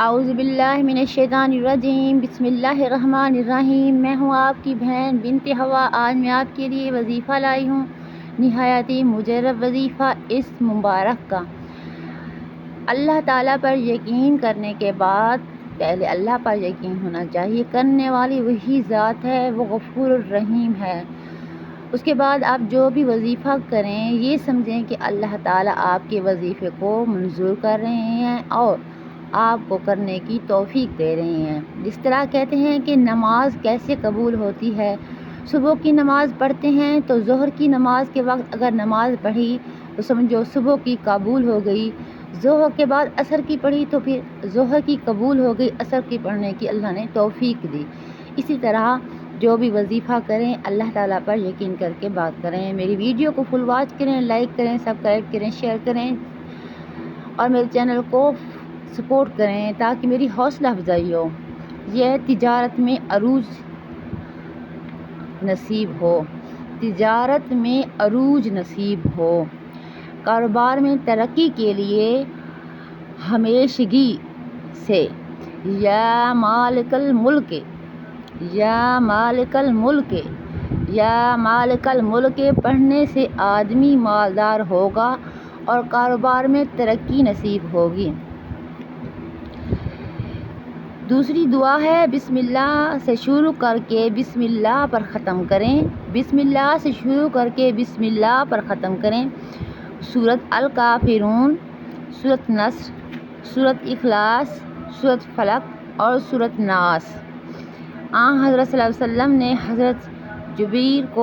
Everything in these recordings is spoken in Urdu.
اعوذ باللہ من الشیطان الرجیم، بسم اللہ الرحمن الرحیم۔ میں ہوں آپ کی بہن بنت ہوا۔ آج میں آپ کے لیے وظیفہ لائی ہوں، نہایت مجرب وظیفہ اس مبارک کا۔ اللہ تعالیٰ پر یقین کرنے کے بعد پہلے اللہ پر یقین ہونا چاہیے۔ کرنے والی وہی ذات ہے، وہ غفور الرحیم ہے۔ اس کے بعد آپ جو بھی وظیفہ کریں یہ سمجھیں کہ اللہ تعالیٰ آپ کے وظیفے کو منظور کر رہے ہیں اور آپ کو کرنے کی توفیق دے رہے ہیں۔ جس طرح کہتے ہیں کہ نماز کیسے قبول ہوتی ہے، صبح کی نماز پڑھتے ہیں تو ظہر کی نماز کے وقت اگر نماز پڑھی تو سمجھو صبح کی قبول ہو گئی، ظہر کے بعد عصر کی پڑھی تو پھر ظہر کی قبول ہو گئی، عصر کی پڑھنے کی اللہ نے توفیق دی۔ اسی طرح جو بھی وظیفہ کریں اللہ تعالیٰ پر یقین کر کے بات کریں۔ میری ویڈیو کو فل واچ کریں، لائک کریں، سبسکرائب کریں، شیئر کریں اور میرے چینل کو سپورٹ کریں تاکہ میری حوصلہ افزائی ہو، یہ تجارت میں عروج نصیب ہو، تجارت میں عروج نصیب ہو، کاروبار میں ترقی کے لیے ہمیشگی سے یا مالک الملک، یا مالک الملک، یا مالک الملک پڑھنے سے آدمی مالدار ہوگا اور کاروبار میں ترقی نصیب ہوگی۔ دوسری دعا ہے بسم اللہ سے شروع کر کے بسم اللہ پر ختم کریں، بسم اللہ سے شروع کر کے بسم اللہ پر ختم کریں۔ سورۃ الکافرون، سورۃ نصر، سورۃ اخلاص، سورۃ فلق اور سورۃ ناس۔ حضرت صلی اللہ علیہ وسلم نے حضرت جبیر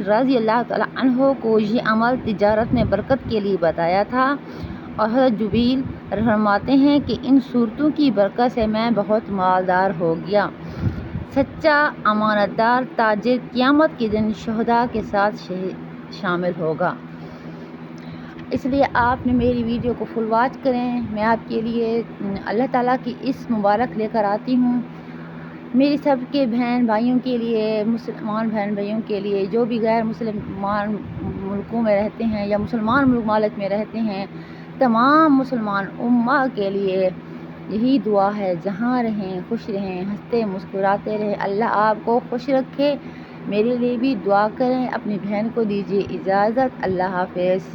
رضی اللہ تعالیٰ عنہ کو یہ عمل تجارت میں برکت کے لیے بتایا تھا اور حضرت جبیر فرماتے ہیں کہ ان صورتوں کی برکت سے میں بہت مالدار ہو گیا۔ سچا امانت دار تاجر قیامت کے دن شہداء کے ساتھ شامل ہوگا۔ اس لیے آپ نے میری ویڈیو کو فل واچ کریں۔ میں آپ کے لیے اللہ تعالیٰ کی اس مبارک لے کر آتی ہوں، میری سب کے بہن بھائیوں کے لیے، مسلمان بہن بھائیوں کے لیے جو بھی غیر مسلمان ملکوں میں رہتے ہیں یا مسلمان ممالک میں رہتے ہیں، تمام مسلمان امہ کے لیے یہی دعا ہے، جہاں رہیں خوش رہیں، ہنستے مسکراتے رہیں، اللہ آپ کو خوش رکھے۔ میرے لیے بھی دعا کریں۔ اپنی بہن کو دیجیے اجازت، اللہ حافظ۔